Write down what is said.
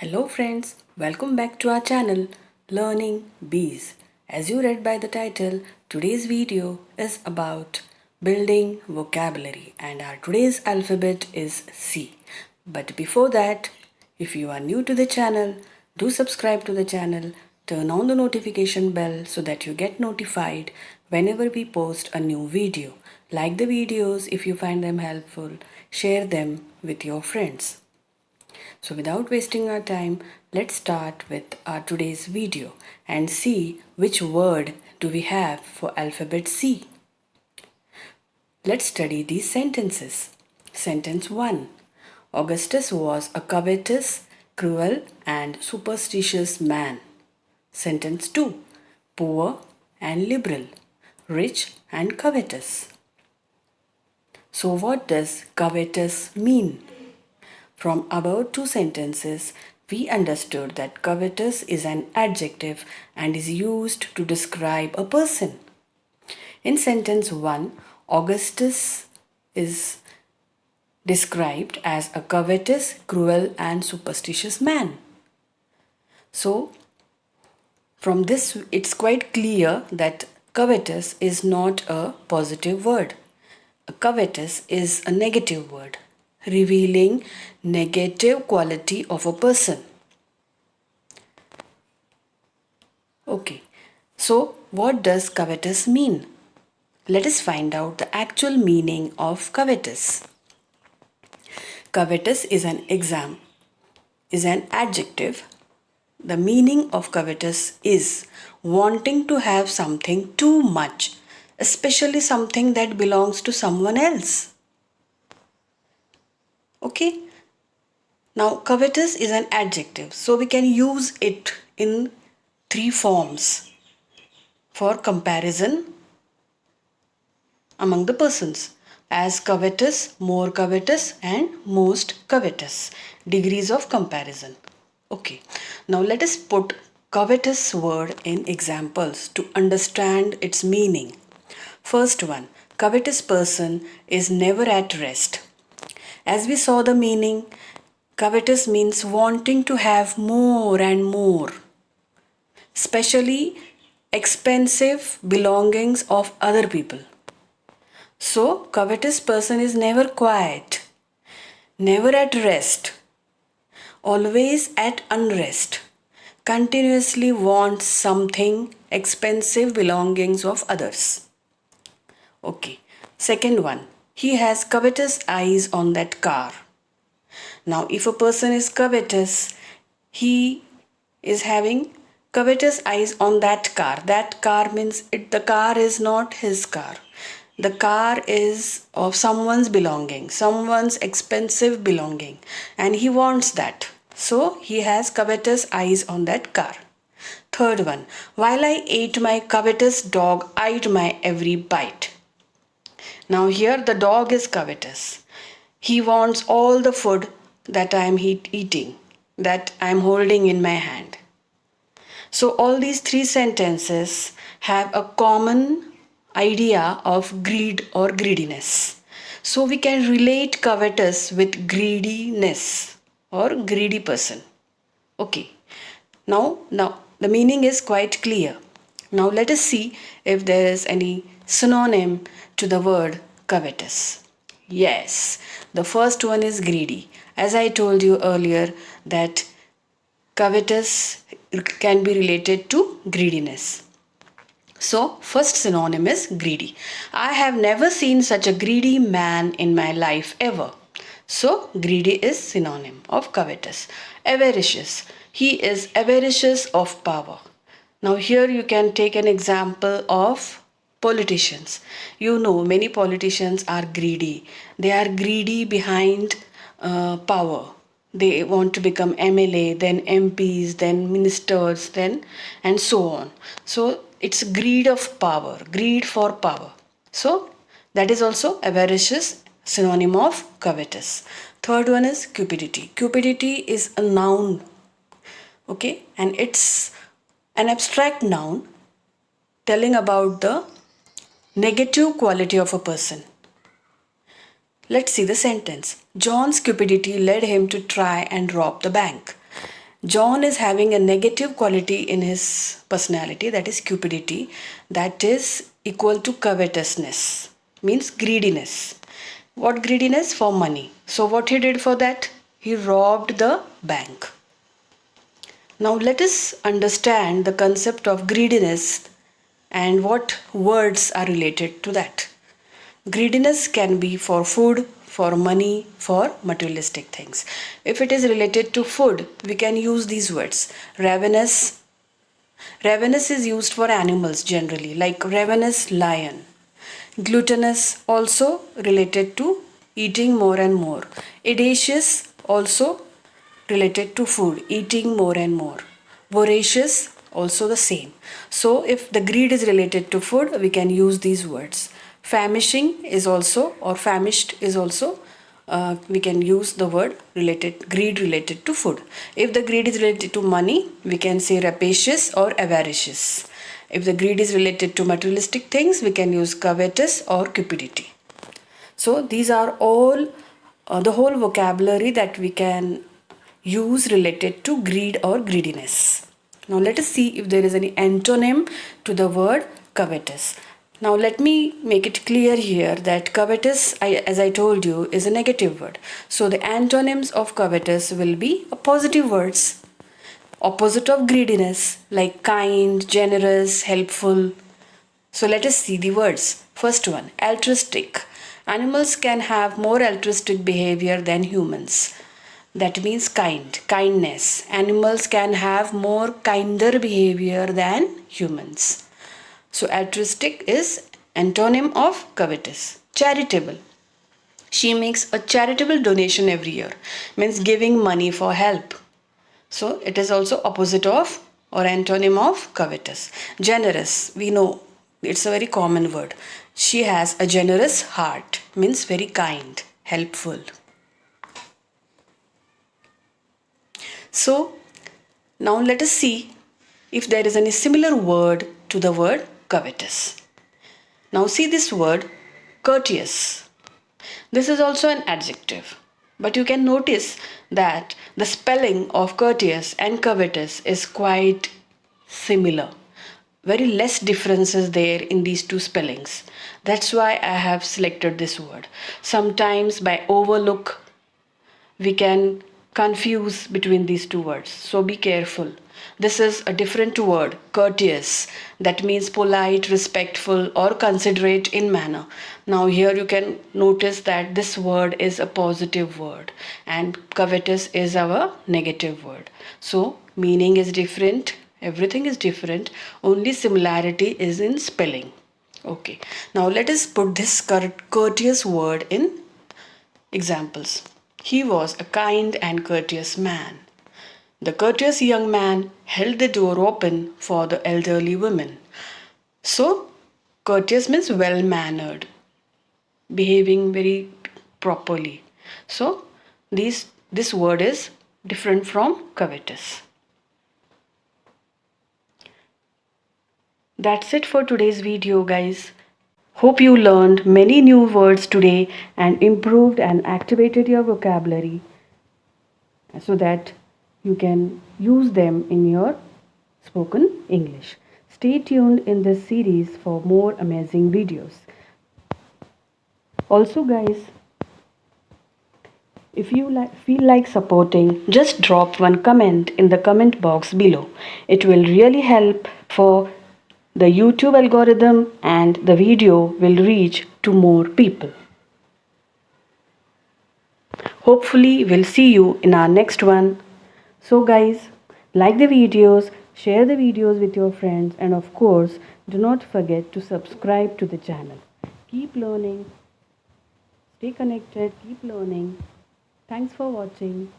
Hello friends, welcome back to our channel Learning Bees. As you read by the title, today's video is about building vocabulary and our today's alphabet is C. But before that, if you are new to the channel, do subscribe to the channel, turn on the notification bell so that you get notified whenever we post a new video. Like the videos if you find them helpful, share them with your friends. So without wasting our time, let's start with our today's video and see which word do we have for alphabet C. Let's study these sentences. Sentence 1. Augustus was a covetous, cruel and superstitious man. Sentence 2. Poor and liberal, rich and covetous. So what does covetous mean? From above two sentences, we understood that covetous is an adjective and is used to describe a person. In sentence 1, Augustus is described as a covetous, cruel and superstitious man. So, from this, it's quite clear that covetous is not a positive word. A covetous is a negative word, revealing negative quality of a person. Okay, so what does covetous mean? Let us find out the actual meaning of covetous. Covetous is an adjective. The meaning of covetous is wanting to have something too much, especially something that belongs to someone else. Okay. Now, covetous is an adjective, so we can use it in three forms for comparison among the persons, as covetous, more covetous and most covetous. Degrees of comparison. Okay. Now, let us put covetous word in examples to understand its meaning. First one, covetous person is never at rest. As we saw the meaning, covetous means wanting to have more and more, especially expensive belongings of other people. So, covetous person is never quiet, never at rest, always at unrest, continuously wants something expensive belongings of others. Okay, second one, he has covetous eyes on that car. Now, if a person is covetous, he is having covetous eyes on that car. That car means the car is not his car. The car is of someone's belonging, someone's expensive belonging, and he wants that. So, he has covetous eyes on that car. Third one, while I ate, my covetous dog eyed my every bite. Now, here the dog is covetous. He wants all the food that I am eating, that I am holding in my hand. So all these three sentences have a common idea of greed or greediness. So we can relate covetous with greediness or greedy person. Okay. Now the meaning is quite clear. Now let us see if there is any synonym to the word covetous. Yes, the first one is greedy. As I told you earlier that covetous can be related to greediness. So, first synonym is greedy. I have never seen such a greedy man in my life ever. So, greedy is synonym of covetous. Avaricious. He is avaricious of power. Now, here you can take an example of politicians. You know, many politicians are greedy. They are greedy behind power. They want to become MLA, then MPs, then ministers, then and so on. So it's greed of power, greed for power. So that is also avaricious, synonym of covetous. Third one is cupidity. Cupidity is a noun, okay, and it's an abstract noun telling about the negative quality of a person. Let's see the sentence. John's cupidity led him to try and rob the bank. John is having a negative quality in his personality, that is cupidity, that is equal to covetousness, means greediness. What greediness? For money. So what he did for that? He robbed the bank. Now let us understand the concept of greediness and what words are related to that. Greediness can be for food, for money, for materialistic things. If it is related to food, we can use these words. Ravenous. Ravenous is used for animals generally, like ravenous lion. Gluttonous also related to eating more and more. Audacious also related to food, eating more and more. Voracious also the same. So if the greed is related to food, we can use these words. Famishing is also, or famished is also, we can use the word greed related to food. If the greed is related to money, we can say rapacious or avaricious. If the greed is related to materialistic things, we can use covetous or cupidity. So these are all the whole vocabulary that we can use related to greed or greediness. Now let us see if there is any antonym to the word covetous. Now let me make it clear here that covetous, as I told you, is a negative word. So the antonyms of covetous will be positive words. Opposite of greediness, like kind, generous, helpful. So let us see the words. First one, altruistic. Animals can have more altruistic behavior than humans. That means kind, kindness. Animals can have more kinder behavior than humans. So altruistic is antonym of covetous. Charitable. She makes a charitable donation every year. Means giving money for help. So it is also opposite of or antonym of covetous. Generous, we know it's a very common word. She has a generous heart, means very kind, helpful. So now let us see if there is any similar word to the word covetous. Now see this word courteous. This is also an adjective. But you can notice that the spelling of courteous and covetous is quite similar. Very less differences there in these two spellings. That's why I have selected this word. Sometimes by overlook, we can confuse between these two words. So be careful. This is a different word, courteous. That means polite, respectful, or considerate in manner. Now, here you can notice that this word is a positive word and covetous is our negative word. So, meaning is different, everything is different, only similarity is in spelling. Okay, now let us put this courteous word in examples. He was a kind and courteous man. The courteous young man held the door open for the elderly woman. So, courteous means well mannered, behaving very properly. So, this word is different from covetous. That's it for today's video, guys. Hope you learned many new words today and improved and activated your vocabulary so that you can use them in your spoken English. Stay tuned in this series for more amazing videos. Also, guys, if you feel like supporting, just drop one comment in the comment box below. It will really help for the YouTube algorithm and the video will reach to more people. Hopefully, we'll see you in our next one. So, guys, like the videos, share the videos with your friends, and of course, do not forget to subscribe to the channel. Keep learning, stay connected, keep learning. Thanks for watching.